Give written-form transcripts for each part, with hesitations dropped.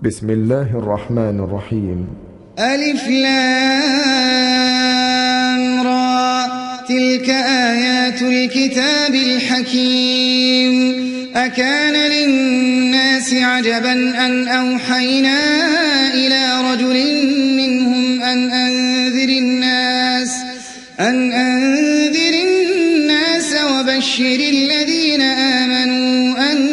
بسم الله الرحمن الرحيم. ألف لام را، تلك آيات الكتاب الحكيم. أكان للناس عجبا أن أوحينا إلى رجل منهم أن أنذر الناس وبشر الذين آمنوا أن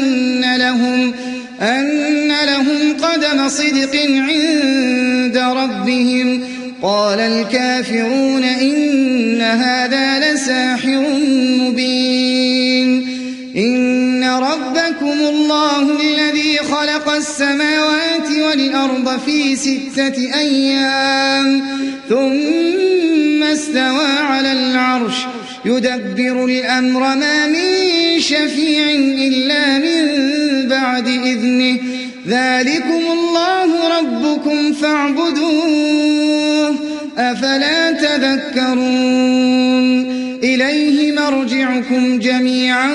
لهم قدم صدق عند ربهم. قال الكافرون إن هذا لساحر مبين. إن ربكم الله الذي خلق السماوات والأرض في 6 أيام ثم استوى على العرش يدبر الأمر ما من شفيع إلا من بعد إذنه. ذلكم الله ربكم فاعبدوه أفلا تذكرون. إليه مرجعكم جميعا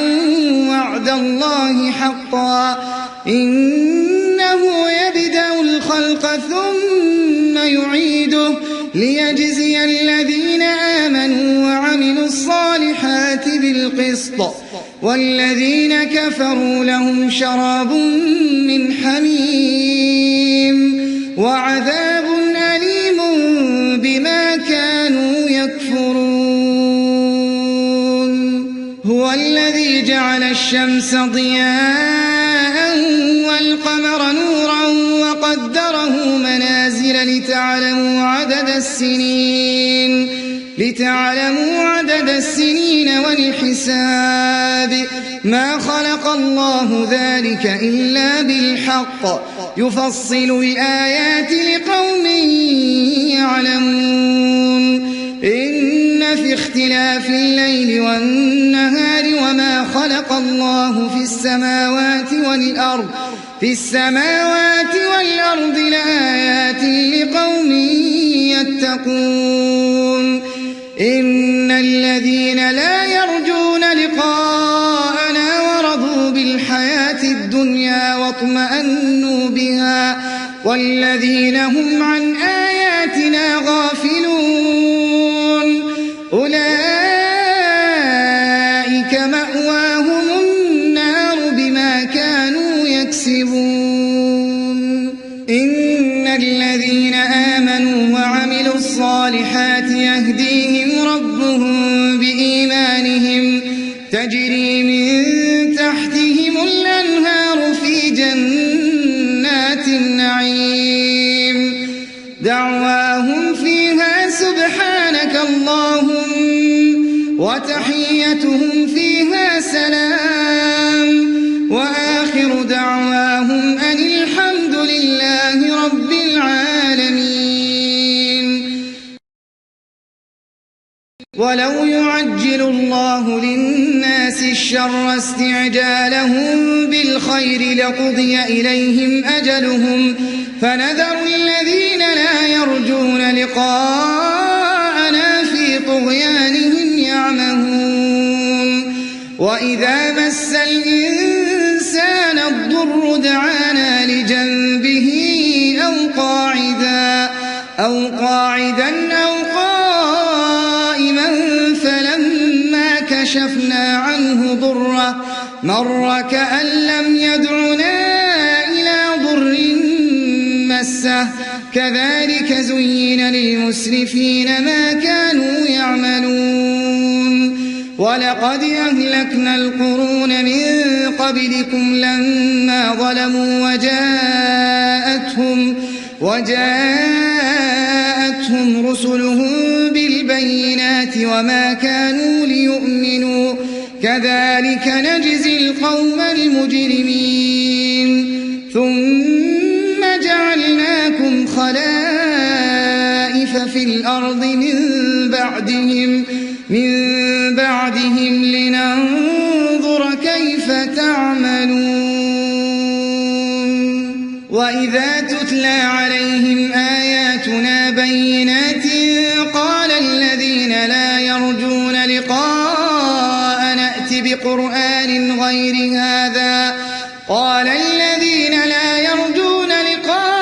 وعد الله حقا إنه يبدأ الخلق ثم يعيده ليجزي الذين آمنوا وعملوا الصالحات بالقسط والذين كفروا لهم شراب من حميم وعذاب أليم بما كانوا يكفرون. هو الذي جعل الشمس ضياء والقمر نورا وقدره منازل لتعلموا عدد السنين والحساب. ما خلق الله ذلك إلا بالحق يفصل الآيات لقوم يعلمون. إن في اختلاف الليل والنهار وما خلق الله في السماوات والأرض لآيات لقوم يتقون. إن الذين لا يرجون لقاءنا ورضوا بالحياة الدنيا واطمأنوا بها والذين هم عن آياتنا غافلون أولئك مأواهم النار بما كانوا يكسبون. إن الذين آمنوا وعملوا الصالحات يهديهم ربهم بإيمانهم تجري من تحتهم الأنهار في جنات النعيم. دعواهم فيها سبحانك اللهم وتحيتهم فيها سلام وآخر دعواهم أن الحمد لله رب العالمين. ولو يعجل الله للناس الشر استعجالهم بالخير لقضي إليهم أجلهم فنذر الذين لا يرجون لقاءنا في طغيانهم يعمهون. وإذا مس الإنسان الضر دعانا لجنبه أو قاعدا أو قائما فلما كشفنا عنه ضره مر كأن لم يدعنا إلى ضر مسه. كذلك زين للمسرفين ما كانوا يعملون. ولقد أهلكنا القرون من قبلكم لما ظلموا وجاءتهم رسلهم بالبينات وما كانوا ليؤمنوا كذلك نجزي القوم المجرمين. ثم جعلناكم خلائف في الأرض من بعدهم لننظر كيف تعملون. وإذا تتلى عليهم آياتنا بينات قال الذين لا يرجون لقاءنا ائت بقرآن غير هذا قال الذين لا يرجون لقاءنا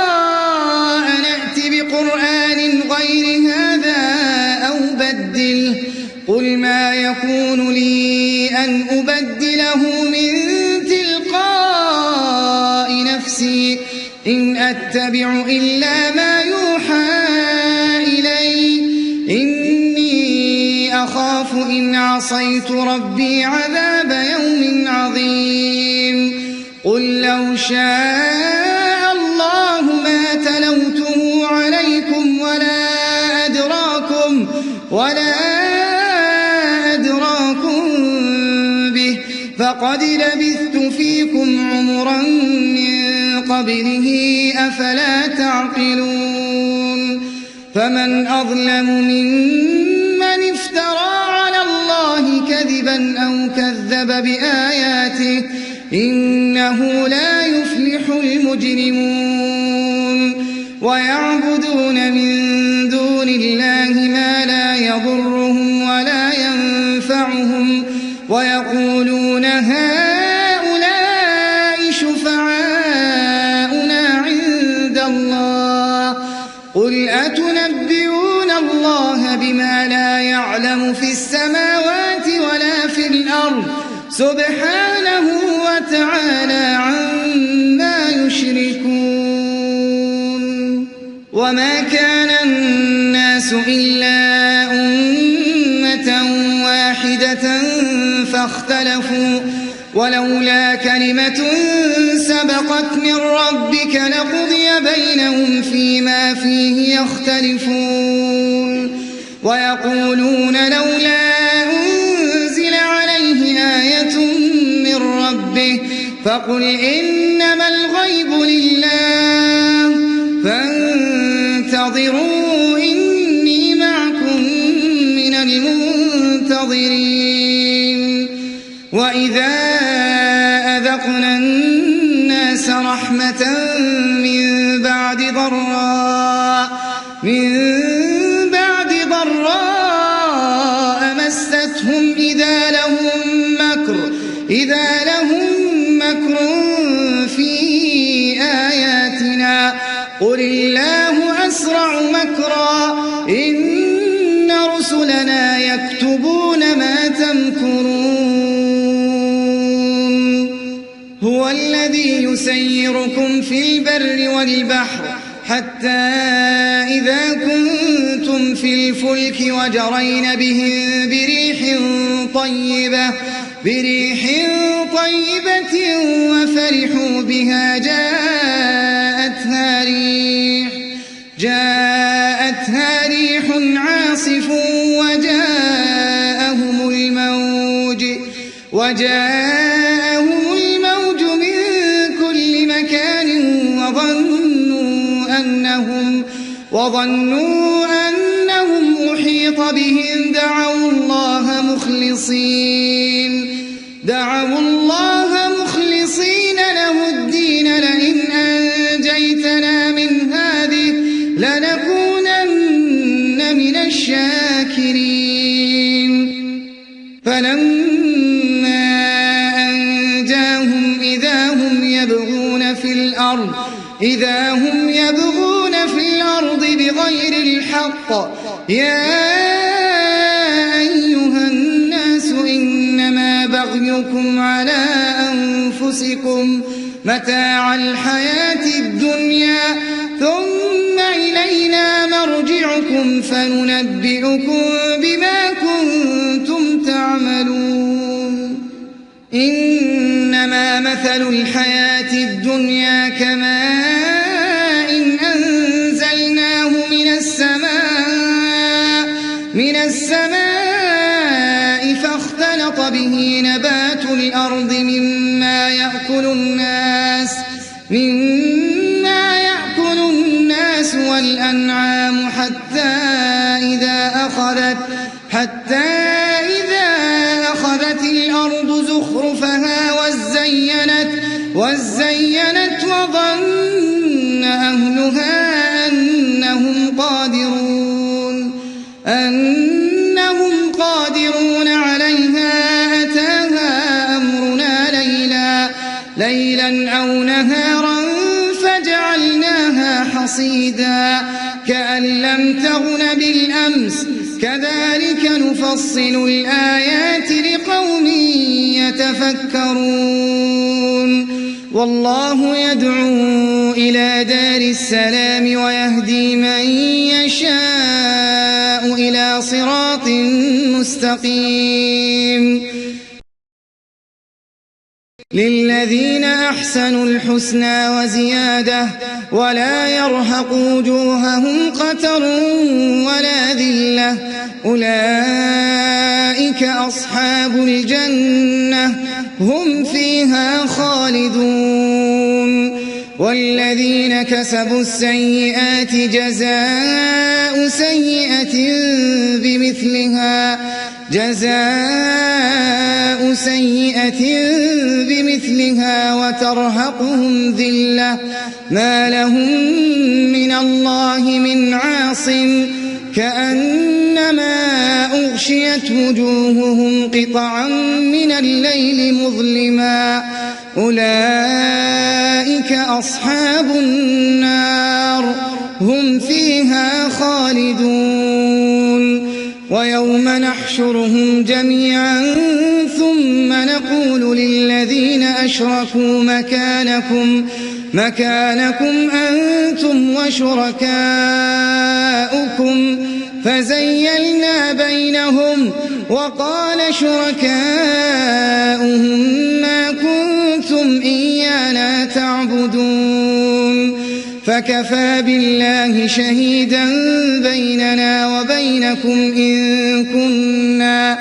أن أبدله من تلقاء نفسي إن أتبع إلا ما يوحى إلي إني أخاف إن عصيت ربي عذاب يوم عظيم قل لو شاء الله ما تلوته عليكم ولا أدراكم به فقد لبثت فيكم عمرا من قبله أفلا تعقلون فمن أظلم ممن افترى على الله كذبا أو كذب بآياته إنه لا يفلح المجرمون ويعبدون من دون الله ما لا يضرهم ولا ينفعهم ويقولون هؤلاء شفعاؤنا عند الله قل أتنبئون الله بما لا يعلم في السماوات ولا في الأرض سبحانه وتعالى عما يشركون وما كان الناس إلا أمة واحدة فاختلفوا ولولا كلمة سبقت من ربك لقضي بينهم فيما فيه يختلفون ويقولون لولا أنزل عليه آية من ربه فقل إنما الغيب لله فانتظروا إني معكم من المنتظرين وإذا أذقنا الناس رحمة من بعد ضراء مستهم إذا لهم مكر في آياتنا قل الله أسرع مكرا إن رسلنا يكتبون ما تمكرون هو الذي يسيركم في البر والبحر حتى إذا كنتم في الفلك وجرين بهم بريح طيبة وفرحوا بها جاءتها ريح عاصف وجاءهم الموج من كل مكان وظنوا أنهم أحيط بهم دعوا الله مخلصين له الدين لئن أنجيتنا من هذه لنكونن من الشاكرين فلما أنجاهم إذا هم يبغون في الأرض بغير الحق يا أيها الناس إنما بغيكم على أنفسكم متاع الحياة الدنيا ثم إلينا مرجعكم فننبئكم بما كنتم تعملون إنما مثل الحياة الدنيا كماء أنزلناه من السماء فاختلط به نبات الأرض مما يأكل الناس والأنعام حتى إذا أخذت الأرض زخرفها وزينت وظن أهلها أنهم قادرون عليها أتاها أمرنا ليلا أو نهارا فجعلناها حصيدا كأن لم تغن بالأمس كذلك نفصل الآيات لقوم لقوم يتفكرون والله يدعو إلى دار السلام ويهدي من يشاء إلى صراط مستقيم للذين أحسنوا الحسنى وزيادة ولا يرهق وجوههم قتر ولا ذلة أولئك أصحاب الجنة هم فيها خالدون والذين كسبوا السيئات جزاء سيئة بمثلها وترهقهم ذلة ما لهم من الله من عاصم كأنما أغشيت وجوههم قطعا من الليل مظلما أولئك أصحاب النار هم فيها خالدون ويوم نحشرهم جميعا ثم نقول للذين أشركوا مكانكم أنتم وشركاؤكم فزيلنا بينهم وقال شركاؤهم ما كنتم إيانا تعبدون فكفى بالله شهيدا بيننا وبينكم إن كنا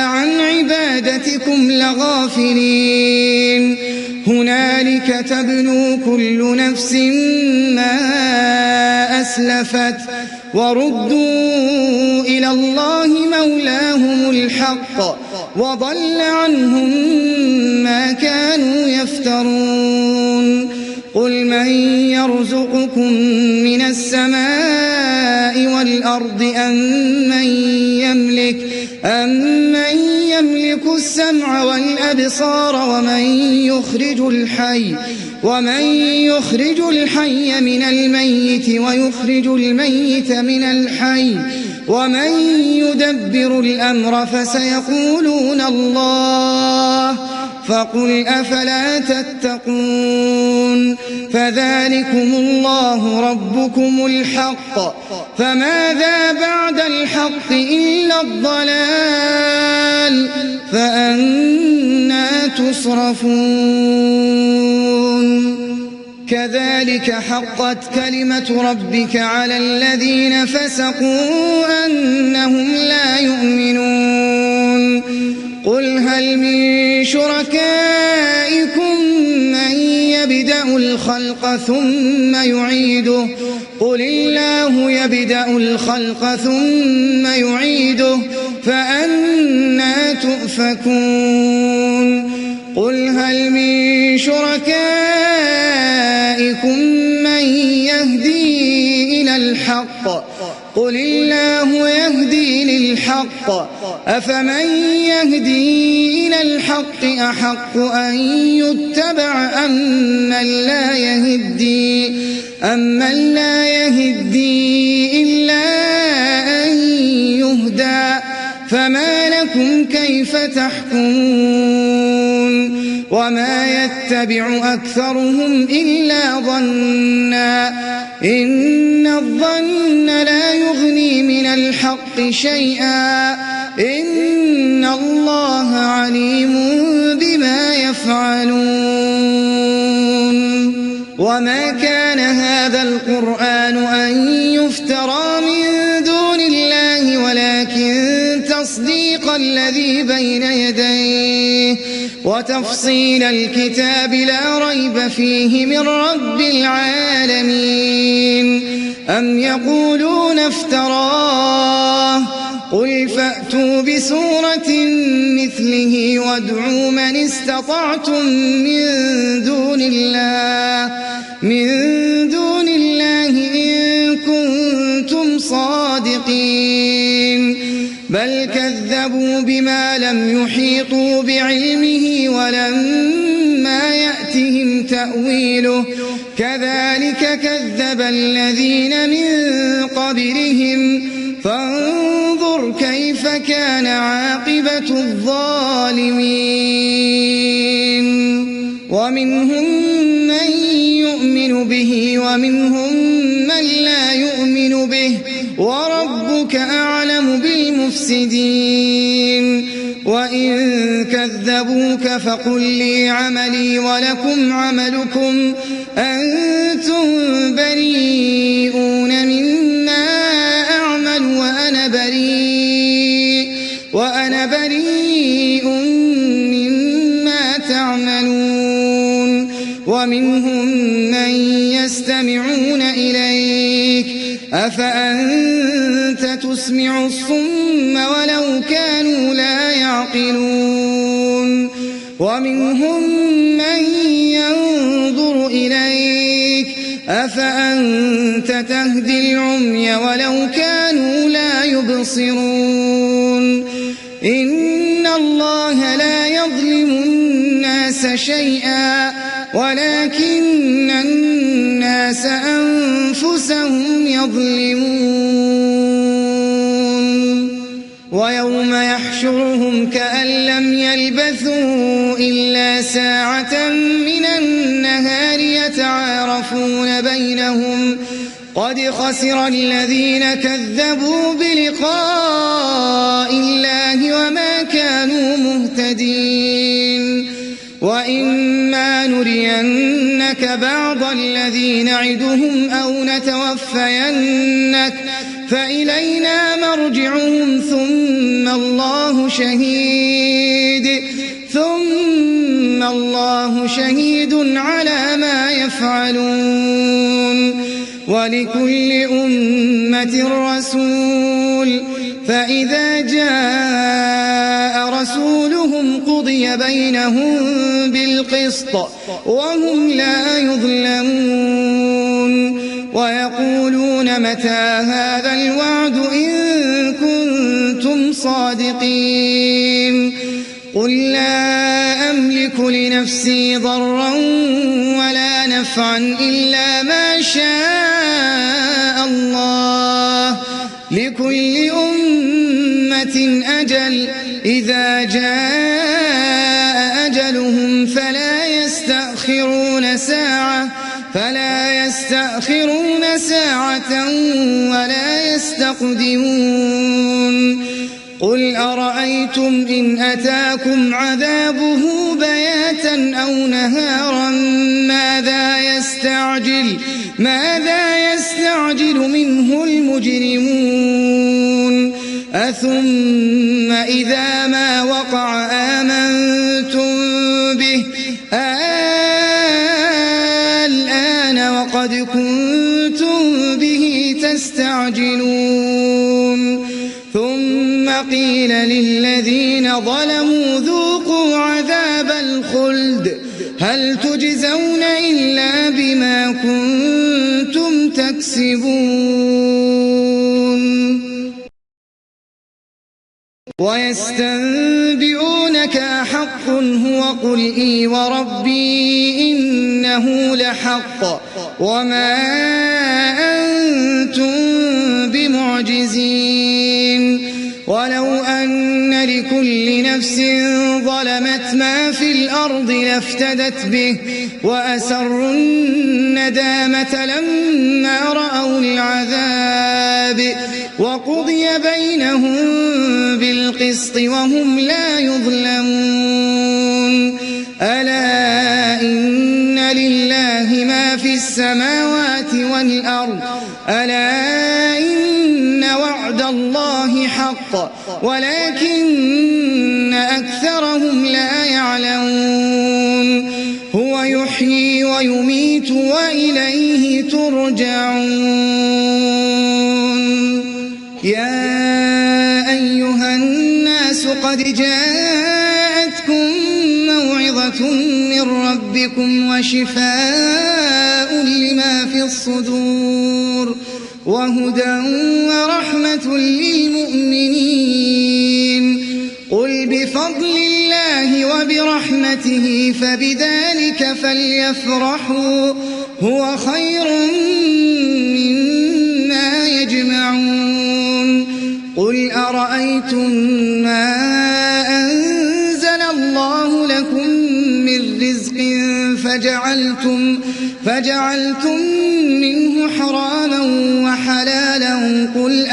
عن عبادتكم لغافلين هنالك تبلو كل نفس ما أسلفت وردوا إلى الله مولاهم الحق وضل عنهم ما كانوا يفترون قل من يرزقكم من السماء والأرض أمن يملك السمع والأبصار ومن يخرج الحي من الميت ويخرج الميت من الحي ومن يدبر الأمر فسيقولون الله فقل أفلا تتقون فذلكم الله ربكم الحق فماذا بعد الحق إلا الضلال فأنى تصرفون كذلك حقت كلمة ربك على الذين فسقوا أنهم لا يؤمنون قل هل من شركائكم من يبدأ الخلق ثم يعيده قل الله يبدأ الخلق ثم يعيده فأنى تؤفكون قل هل من شركائكم من يهدي إلى الحق قل الله يهدي للحق أفمن يهدي إلى الحق أحق أن يتبع أمن لا يهدي إلا أن يهدى فما لكم كيف تحكمون وما يتبع أكثرهم إلا ظنا إن الظن لا يغني من الحق شيئا إن الله عليم بما يفعلون وما كان هذا القرآن أن يفترى من دون الله ولكن تصديق الذي بين يديه وتفصيل الكتاب لا ريب فيه من رب العالمين أم يقولون افتراه قل فأتوا بسورة مثله وادعوا من استطعتم من دون الله إن كنتم صادقين بل كذبوا بما لم يحيطوا بعلمه ولما يأتهم تأويله كذلك كذب الذين من قبلهم فانظر كيف كان عاقبة الظالمين. ومنهم من يؤمن به ومنهم من لا يؤمن به، وربك أعلم بالمفسدين. وإن كذبوك فقل لي عملي ولكم عملكم، أنتم بريئون مما أعمل وأنا بريء مما تعملون. ومنهم من يستمعون إليك، أفأنت تسمع الصم ولو كانوا لا يعقلون. ومنهم من ينظر إليك، أفأنت تهدي العمي ولو كانوا لا يبصرون. إن الله لا يظلم الناس شيئا ولكن الناس أنفسهم يظلمون. ويوم يحشرهم كأن لم يلبثوا إلا ساعة من النهار يتعارفون بينهم، قد خسر الذين كذبوا بلقاء الله وما كانوا مهتدين. وإما نرينك بعض الذي نعدهم أو نتوفينك فإلينا مرجعهم ثم الله شهيد على ما يفعلون. ولكل أمة رسول، فإذا جاء رسولهم قضي بينهم بالقسط وهم لا يظلمون. ويقولون متى هذا الوعد إن كنتم صادقين. قل لا أملك لنفسي ضرا ولا نفعا إلا ما شاء الله، لكل أمة أجل، إذا جاء أجلهم فلا يستأخرون ساعة ولا يستقدمون. قل أرأيتم إن أتاكم عذابه بياتا أو نهارا ماذا يستعجل منه المجرمون؟ أثم إذا ما وقع آمنتم به الآن وقد كنتم به تستعجلون. ثم قيل للذين ظلموا ذوقوا عذاب الخلد هل تجزون إلا بما كنتم تكسبون. ويستنبئونك أحق هو؟ قل إي وربي إنه لحق وما أنتم بمعجزين. ولو أن لكل نفس ظلمت ما في الأرض لافتدت به وأسروا الندامة لما رأوا العذاب وقضي بينهم بالقسط وهم لا يظلمون. ألا إن لله ما في السماوات والأرض، ألا إن وعد الله حق ولكن أكثرهم لا يعلمون. هو يحيي ويميت وإليه ترجعون. يا أيها الناس قد جاءتكم موعظة من ربكم وشفاء لما في الصدور وهدى ورحمة للمؤمنين. قل بفضل الله وبرحمته فبذلك فليفرحوا هو خير مما يجمعون. قل أرأيتم ما أنزل الله لكم من رزق فجعلتم منه حراما وحلالا قل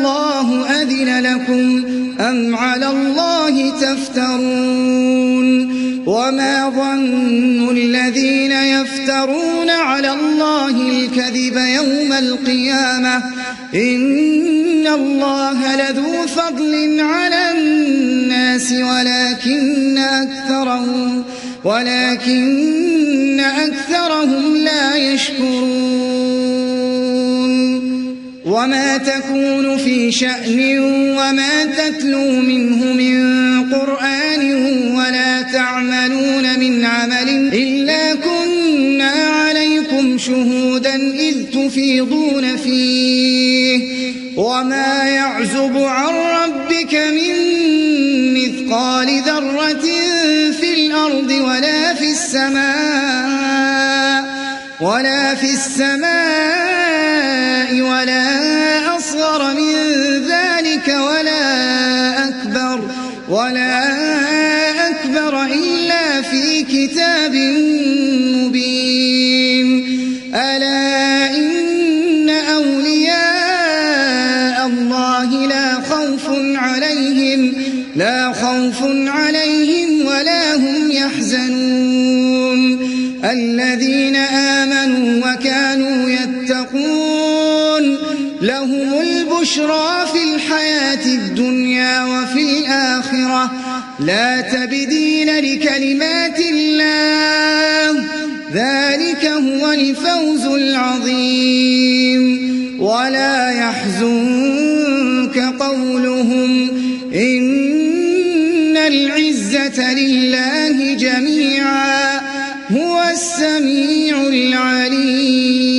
الله أذن لكم أم على الله تفترون وما ظن الذين يفترون على الله الكذب يوم القيامة إن الله لذو فضل على الناس ولكن أكثرهم لا يشكرون وما تكون في شأن وما تتلو منه من قرآن ولا تعملون من عمل إلا كنا عليكم شهودا إذ تفيضون فيه وما يعزب عن ربك من مثقال ذرة في الأرض ولا في السماء ولا أصغر من ذلك ولا أكبر إلا في كتاب مبين ألا إن أولياء الله لا خوف عليهم ولا هم يحزنون الذين آمنوا وكانوا يتقون لهم البشرى في الحياة الدنيا وفي الآخرة لا تبديل لكلمات الله ذلك هو الفوز العظيم ولا يحزنك قولهم إن العزة لله جميعا هو السميع العليم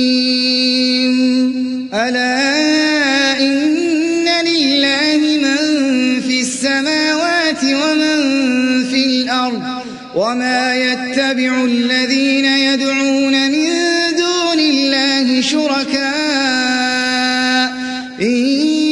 ألا إن لله من في السماوات ومن في الأرض وما يتبع الذين يدعون من دون الله شركاء إن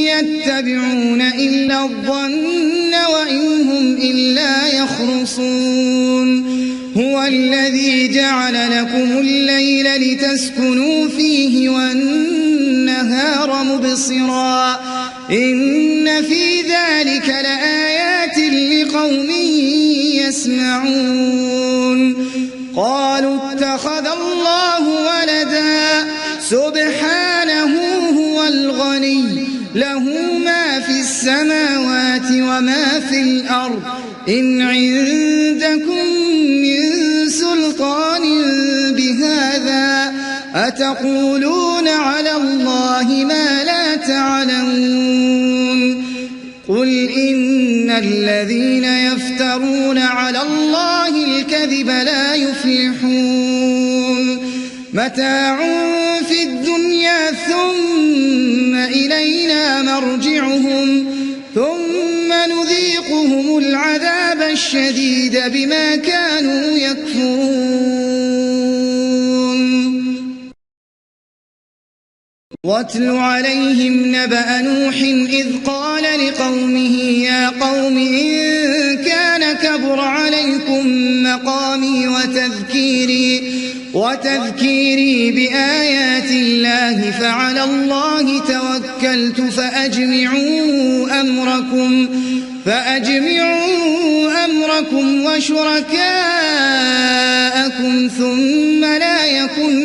يتبعون إلا الظن وإن هم إلا يخرصون هو الذي جعل لكم الليل لتسكنوا فيه والنهار مبصرا إن في ذلك لآيات لقوم يسمعون قالوا اتخذ الله ولدا سبحانه هو الغني له ما في السماوات وما في الأرض إن عندكم من سلطان بهذا أتقولون على الله ما لا تعلمون قل إن الذين يفترون على الله الكذب لا يفلحون متاع في الدنيا ثم إلينا مرجعهم ثم نذيقهم العذاب الشديد بما كانوا يكفرون واتل عليهم نبأ نوح إذ قال لقومه يا قوم إن كان كبر عليكم مقامي وتذكيري بآيات الله فعلى الله توكلت فأجمعوا أمركم وشركاءكم ثم لا يكن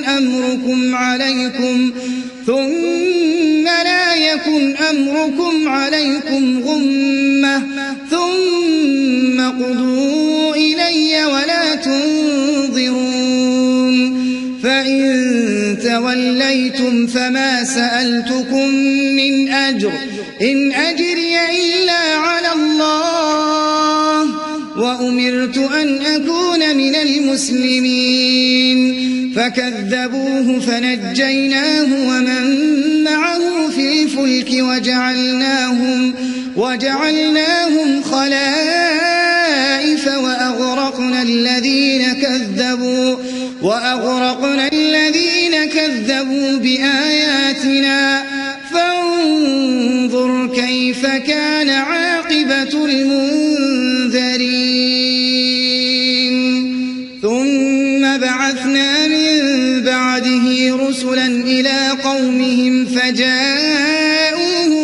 أمركم عليكم غمة ثم قضوا إلي ولا تنظرون فإن توليتم فما سألتكم من أجر إن أجري إلا على الله وأمرت أن أكون من المسلمين فكذبوه فنجيناه ومن معه في الفلك وجعلناهم خلائف وأغرقنا الذين كذبوا بآياتنا فانظر كيف كان عاقبة المنذرين ثم بعثنا من بعده رسلا إلى قومهم فجاءوهم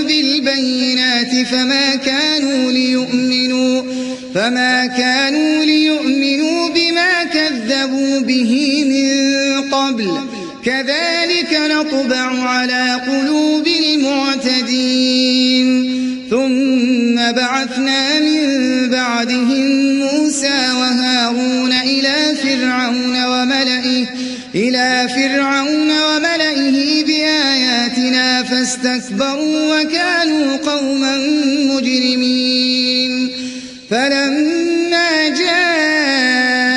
بالبينات فما كانوا ليؤمنوا بما كذبوا به من قبل كذلك نطبع على قلوب المعتدين ثم بعثنا من بعدهم موسى وهارون إلى فرعون وملئه بآياتنا فاستكبروا وكانوا قوما مجرمين فلما جاءهم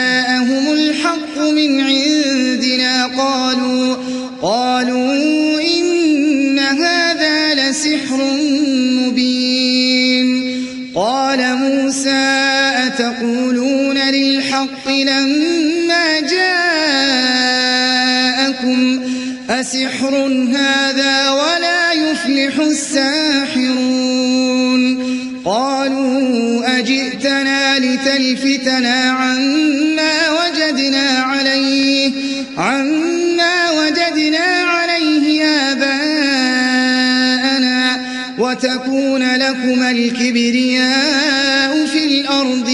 الحق من عندنا قالوا إن هذا لسحر مبين قال موسى أتقولون للحق لما جاءكم أسحر هذا ولا يفلح الساحرون قالوا أجئتنا لتلفتنا عما وجدنا عليه آباءنا وتكون لكما الكبرياء في الأرض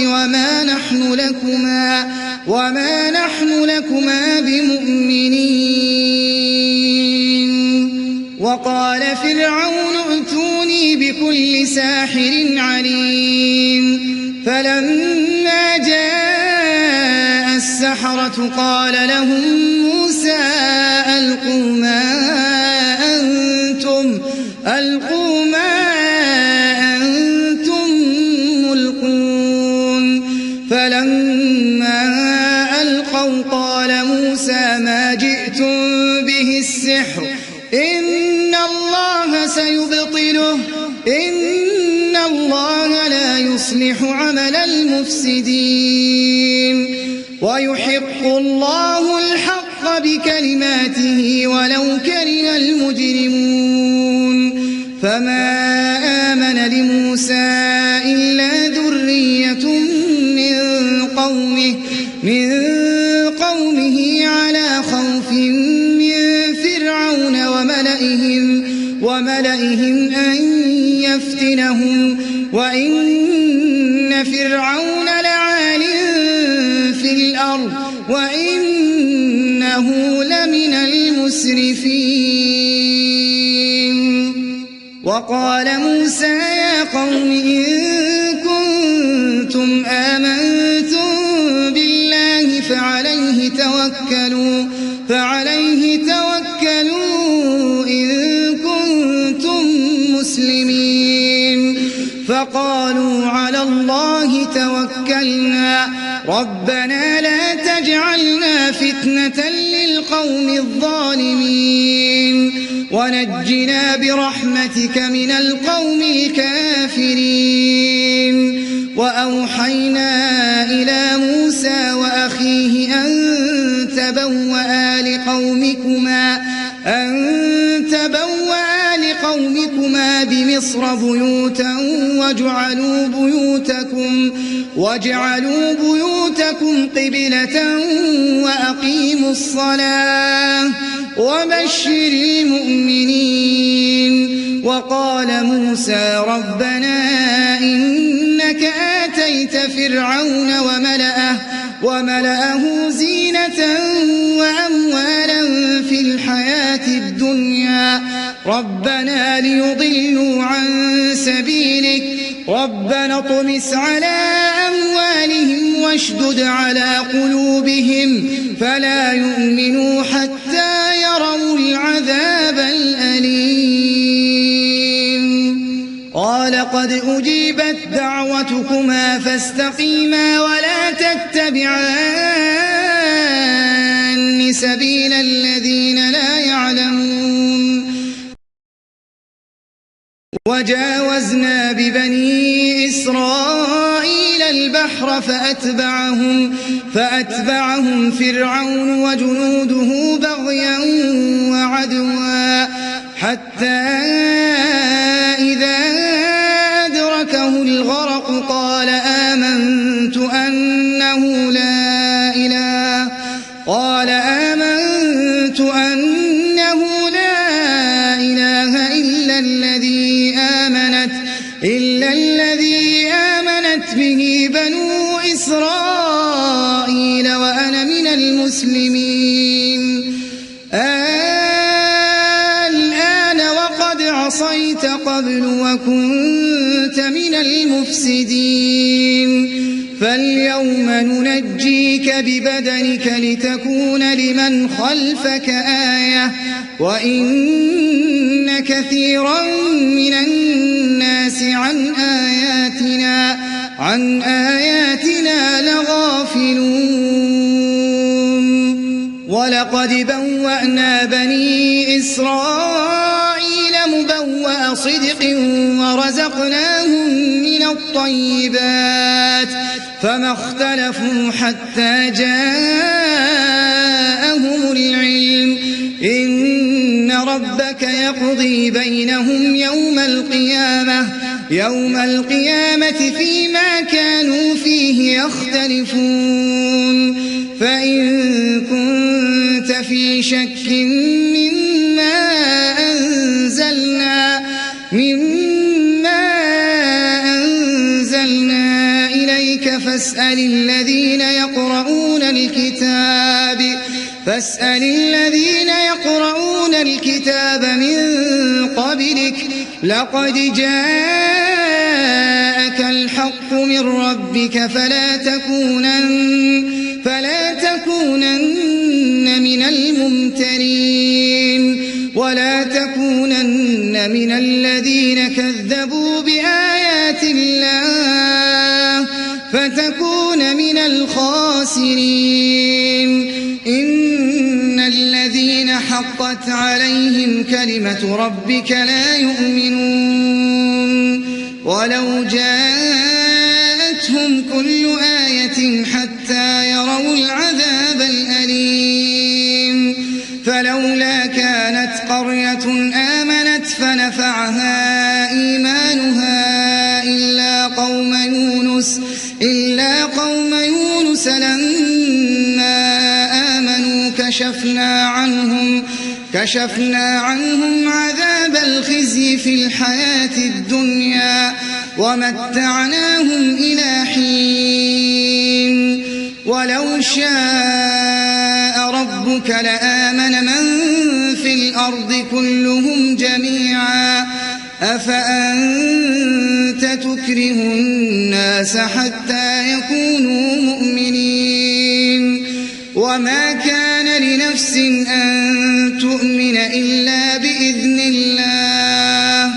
وما نحن لكما بمؤمنين وقال فرعون ائتوني بكل ساحر عليم فلما جاء السحرة قال لهم موسى ألقوا ما أنتم ملقون فلما ألقوا قال موسى ما جئتم به السحر إن الله سيبطله إن الله لا يصلح عمل المفسدين ويحق الله الحق بكلماته ولو كره المجرمون فما آمن لموسى إلا ذرية من قومه على خوف من فرعون وملئهم أن يفتنهم وإن فرعون لعال في الأرض وإنه لمن المسرفين وقال موسى يا قوم إن كنتم آمنتم بالله فعليه توكلوا إن كنتم مسلمين فقالوا على الله توكلنا ربنا لا تجعلنا فتنة للقوم الظالمين ونجنا برحمتك من القوم الكافرين وأوحينا إلى موسى وأخيه أن تبوأ بمصر بيوتا واجعلوا بيوتكم قبلة وأقيموا الصلاة وبشر المؤمنين وقال موسى ربنا إنك آتيت فرعون وملأه زينة وأموالا في الحياة الدنيا ربنا ليضلوا عن سبيلك ربنا اطمس على أموالهم واشدد على قلوبهم فلا يؤمنوا حتى يروا العذاب الأليم قال قد أجيبت دعوتكما فاستقيما ولا تتبعان سبيل الذين لا يعلمون وجاوزنا ببني إسرائيل البحر فأتبعهم فرعون وجنوده بغيا وعدوا حتى إذا أدركه الغرق قال آمنت أنه لا إله إلا الذي آمنت به بنو إسرائيل وأنا من المسلمين. الآن وقد عصيت قبل وكنت من المفسدين فاليوم ننجيك ببدنك لتكون لمن خلفك آية وإن كثيرا من الناس عن آياتنا لغافلون. ولقد بوأنا بني إسرائيل مبوأ صدق ورزقناهم من الطيبات فما اختلفوا حتى جاءهم العلم إن ربك يقضي بينهم يوم القيامة فيما كانوا فيه يختلفون. فإن كنت في شك مما أنزلنا إليك فاسأل الذين يقرؤون الكتاب من قبلك لقد جاءك الحق من ربك فلا تكونن من الممترين ولا تكونن من الذين كذبوا بآيات الله فتكون من الخاسرين. إن الذين حقت عليهم كلمة ربك لا يؤمنون ولو جاءتهم كل آية حتى يروا العذاب الأليم. فلولا كانت قرية آمنت فنفعها إيمانها إلا قوم يونس لما آمنوا كشفنا عنهم عذاب الخزي في الحياة الدنيا ومتعناهم إلى حين. ولو شاء ربك لآمن من في الأرض كلهم جميعا أفأنت تكره الناس حتى يكونوا مؤمنين. وما كان لنفس أن تؤمن إلا بإذن الله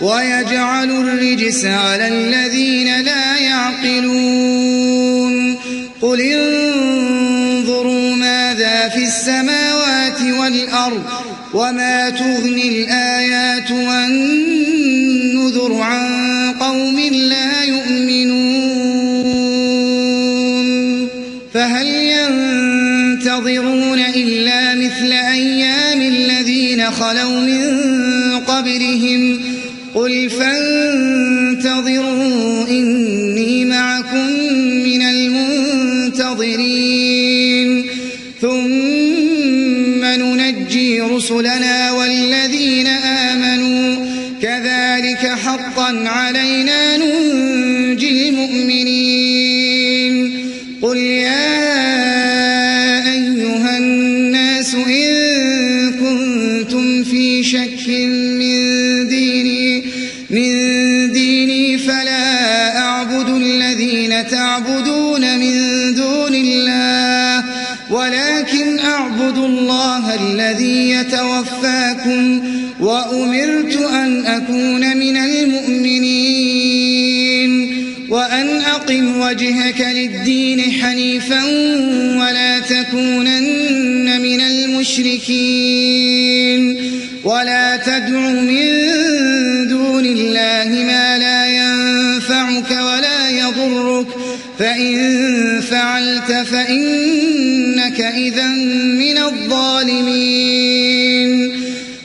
ويجعل الرجس على الذين لا يعقلون. قل انظروا ماذا في السماوات والأرض وما تغني الآيات والنذر عن قوم لا يؤمنون. فهل ينتظرون إلا مثل أيام الذين خلوا من قبلهم قل فانتظروا إني معكم من المنتظرين ثم ننجي رسلنا والذين آمنوا كذلك حقا علينا ننجي المؤمنين. قل يا أيها الناس إن كنتم في شك من ديني فلا أعبد الذين تعبدون من دون الله ولكن أعبد الله الذي يتوفاكم وأمرت أن أكون من المؤمنين وأن أقم وجهك للدين حنيفا ولا تكونن من المشركين ولا تدع من دون الله فإن فعلت فإنك إذا من الظالمين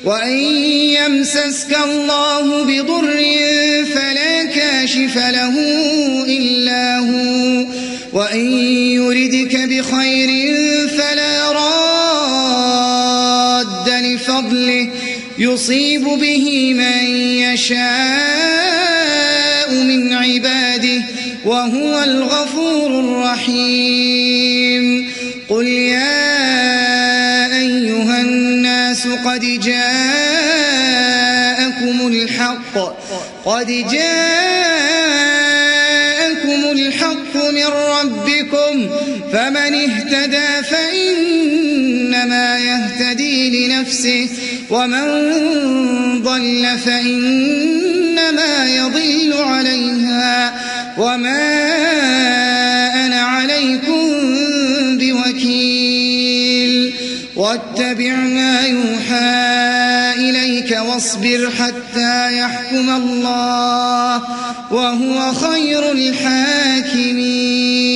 وإن يمسسك الله بضر فلا كاشف له إلا هو وإن يردك بخير فلا راد لفضله يصيب به من يشاء من عباده وهو الغفور الرحيم قل يا أيها الناس قد جاءكم الحق من ربكم فمن اهتدى فإنما يهتدي لنفسه ومن ضل فإنما يضل عليها وما أنا عليكم بوكيل واتبع ما يوحى إليك واصبر حتى يحكم الله وهو خير الحاكمين